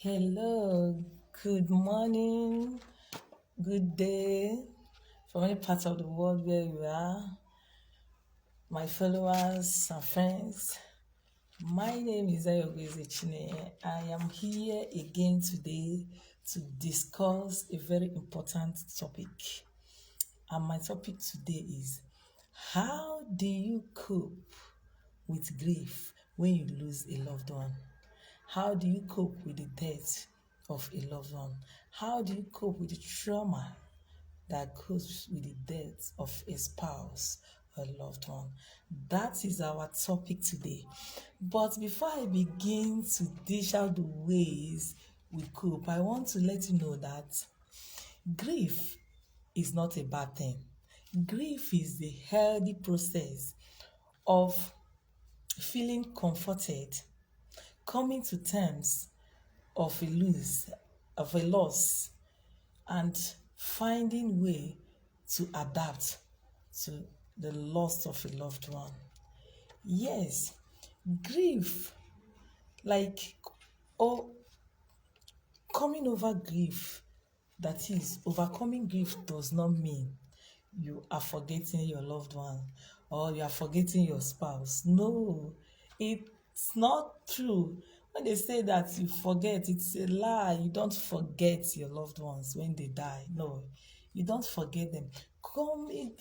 Hello, good morning, good day from any part of the world where you are, my followers and friends. My name is Ayogweze Chine. I am here again today to discuss a very important topic. And my topic today is how do you cope with grief when you lose a loved one? How do you cope with the death of a loved one? How do you cope with the trauma that goes with the death of a spouse or a loved one? That is our topic today. But before I begin to dish out the ways we cope, I want to let you know that grief is not a bad thing. Grief is the healthy process of feeling comforted, coming to terms of a loss, and finding way to adapt to the loss of a loved one. Yes, grief, like oh, coming over grief, that is, overcoming grief does not mean you are forgetting your loved one or you are forgetting your spouse. No, it's not true. When they say that you forget, it's a lie. You don't forget your loved ones when they die. No, you don't forget them.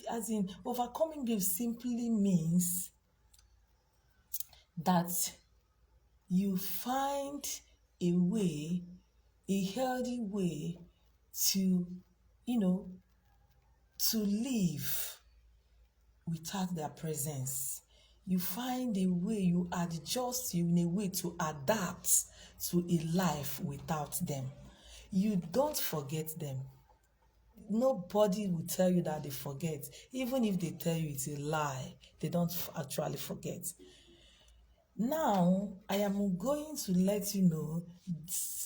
As in, overcoming grief simply means that you find a way, a healthy way to, you know, to live without their presence. You find a way, you adjust in a way to adapt to a life without them. You don't forget them. Nobody will tell you that they forget. Even if they tell you it's a lie, they don't actually forget. Now, I am going to let you know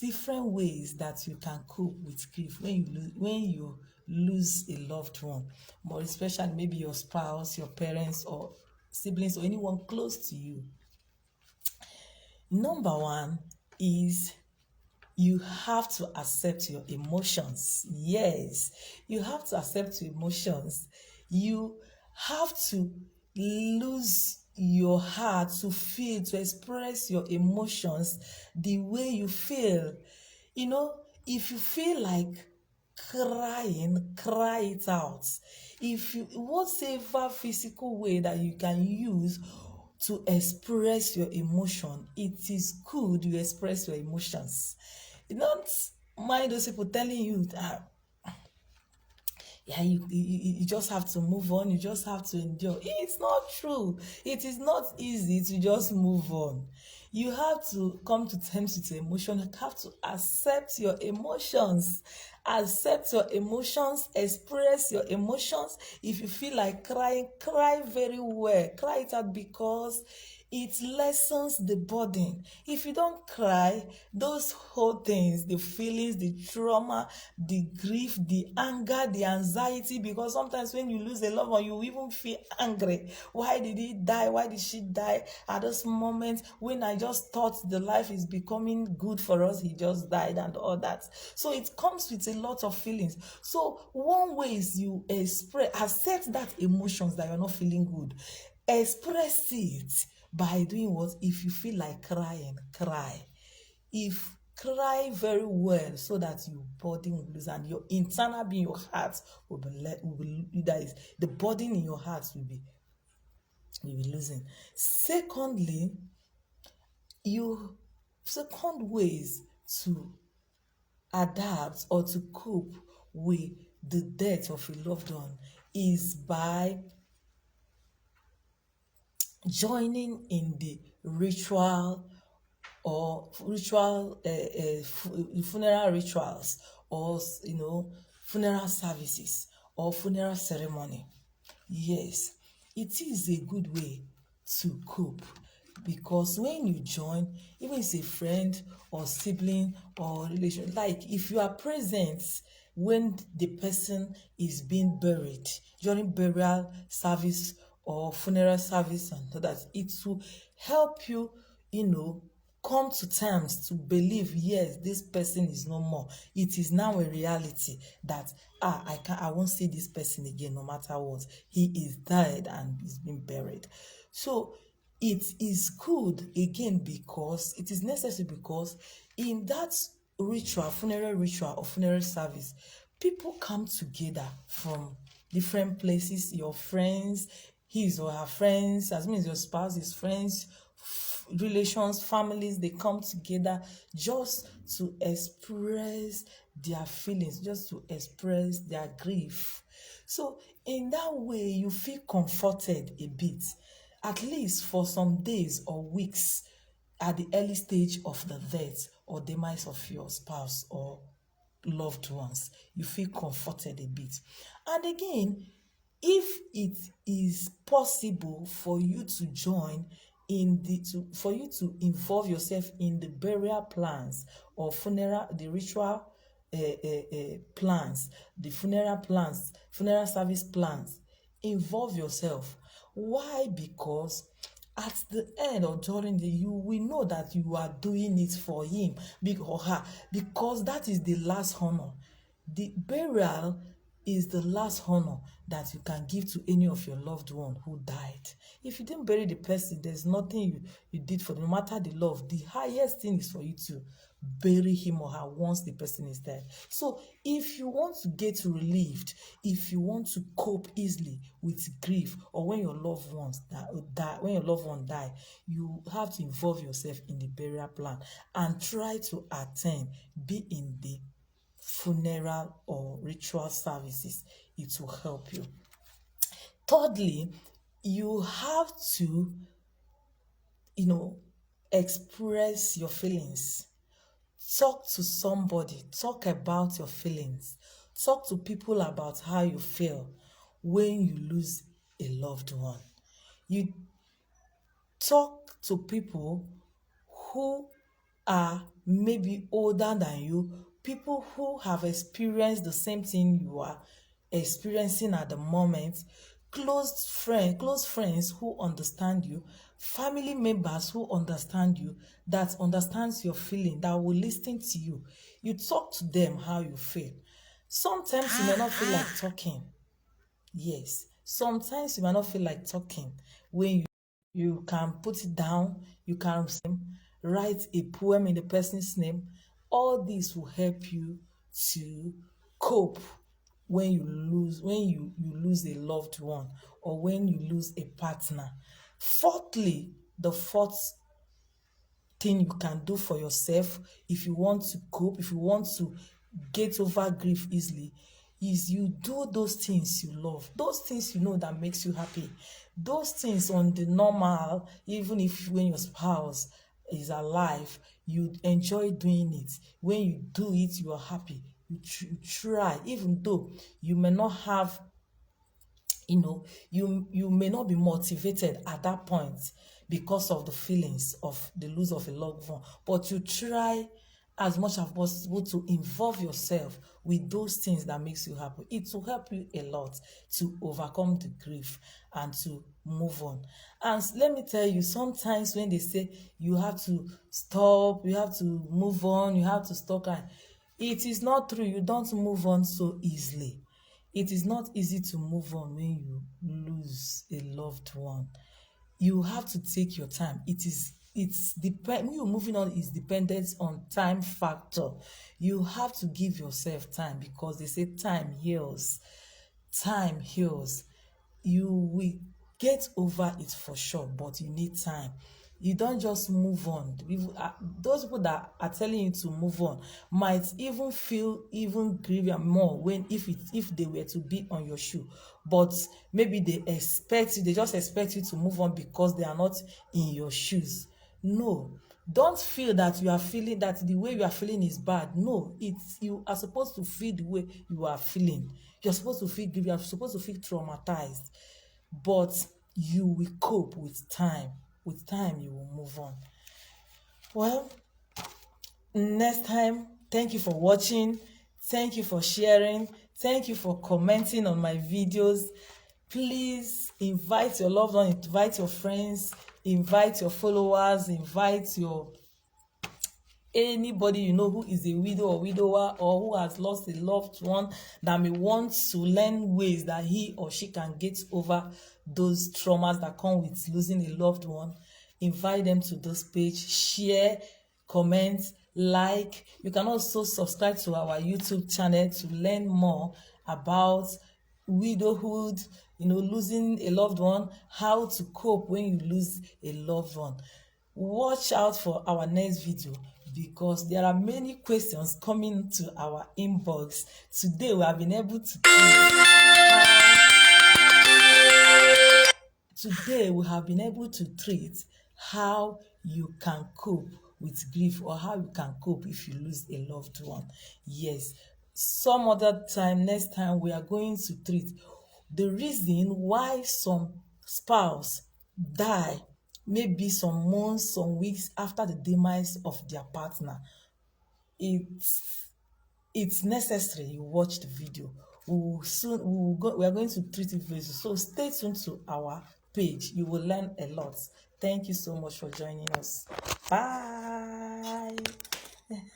different ways that you can cope with grief when you lose a loved one, more especially maybe your spouse, your parents, or siblings, or anyone close to you. Number one is you have to accept your emotions. Yes, you have to accept your emotions. You have to lose your heart to feel, to express your emotions the way you feel. You know, if you feel like crying, cry it out. If you, whatever physical way that you can use to express your emotion, it is good you express your emotions. You don't mind those people telling you that yeah, you just have to move on, you just have to endure. It's not true. It is not easy to just move on. You have to come to terms with your emotion. You have to accept your emotions. Accept your emotions, express your emotions. If you feel like crying, cry very well. Cry it out because it lessens the burden. If you don't cry, those whole things, the feelings, the trauma, the grief, the anger, the anxiety, because sometimes when you lose a loved one, you even feel angry. Why did he die? Why did she die? At this moment, when I just thought the life is becoming good for us, he just died and all that. So it comes with a lot of feelings. So one way is you accept that emotions that you're not feeling good. Express it by doing what? If you feel like crying, cry. If cry very well so that your body will lose and your internal being, your heart that is the burden in your heart will be losing. Secondly, second ways to adapt or to cope with the death of a loved one is by joining in the ritual or funeral rituals, or funeral services or funeral ceremony. Yes, it is a good way to cope, because when you join, even if it's a friend or sibling or relation, like if you are present when the person is being buried during burial service or funeral service, and so that it will help you, you know, come to terms to believe, yes, this person is no more. It is now a reality that I won't see this person again no matter what. He is dead and he's been buried. So it is good again because it is necessary, because in that ritual, funeral ritual or funeral service, people come together from different places, your friends, his or her friends, as means your spouse, his friends, relations, families, they come together just to express their feelings, just to express their grief. So in that way, you feel comforted a bit, at least for some days or weeks at the early stage of the death or demise of your spouse or loved ones. You feel comforted a bit. And again, if it is possible for you to join in for you to involve yourself in the burial plans or funeral, the ritual plans, the funeral plans, funeral service plans, involve yourself. Why? Because at the end or during you will know that you are doing it for him or her, because that is the last honor. The burial is the last honor that you can give to any of your loved one who died. If you didn't bury the person, there's nothing you did for them. No matter the love, the highest thing is for you to bury him or her once the person is dead. So if you want to get relieved, if you want to cope easily with grief, or when your loved ones die, when your loved one die, you have to involve yourself in the burial plan and try to attend, be in the funeral or ritual services. It will help you. Thirdly, you have to, express your feelings. Talk to somebody, talk about your feelings. Talk to people about how you feel when you lose a loved one. You talk to people who are maybe older than you, people who have experienced the same thing you are experiencing at the moment, close friends who understand you, family members who understand you, that understands your feeling, that will listen to you. You talk to them how you feel. Sometimes you may not feel like talking. Yes, sometimes you might not feel like talking. When you can put it down, you can write a poem in the person's name. All this will help you to cope when you lose a loved one or when you lose a partner. Fourthly, the fourth thing you can do for yourself if you want to cope, if you want to get over grief easily, is you do those things you love, those things that makes you happy, those things on the normal. Even if when your spouse is alive, you enjoy doing it. When you do it, you are happy. You try, even though you may not have, you may not be motivated at that point because of the feelings of the loss of a loved one, but you try as much as possible to involve yourself with those things that makes you happy. It will help you a lot to overcome the grief and to move on. And let me tell you, sometimes when they say you have to stop, you have to move on, you have to stop, it is not true. You don't move on so easily. It is not easy to move on when you lose a loved one. You have to take your time. When you're moving on, is dependent on time factor. You have to give yourself time, because they say time heals. Time heals. You will get over it for sure, but you need time. You don't just move on. Those people that are telling you to move on might even feel even grieve more if they were to be on your shoe. But maybe they just expect you to move on because they are not in your shoes. No, don't feel that you are feeling that the way you are feeling is bad. No, you are supposed to feel the way you are feeling. You're supposed to feel grief. You're supposed to feel traumatized. But you will cope with time. With time, you will move on. Well, next time, thank you for watching. Thank you for sharing. Thank you for commenting on my videos. Please invite your loved one, invite your friends, invite your followers, invite your anybody you know who is a widow or widower, or who has lost a loved one, that may want to learn ways that he or she can get over those traumas that come with losing a loved one, invite them to this page, share, comment, like. You can also subscribe to our YouTube channel to learn more about widowhood, losing a loved one, how to cope when you lose a loved one. Watch out for our next video, because there are many questions coming to our inbox. Today we have been able to treat how you can cope with grief, or how you can cope if you lose a loved one. Yes, some other time, next time, we are going to treat the reason why some spouse die, maybe some months, some weeks after the demise of their partner. It's necessary you watch the video. We are going to treat it very soon, so stay tuned to our page. You will learn a lot. Thank you so much for joining us. Bye.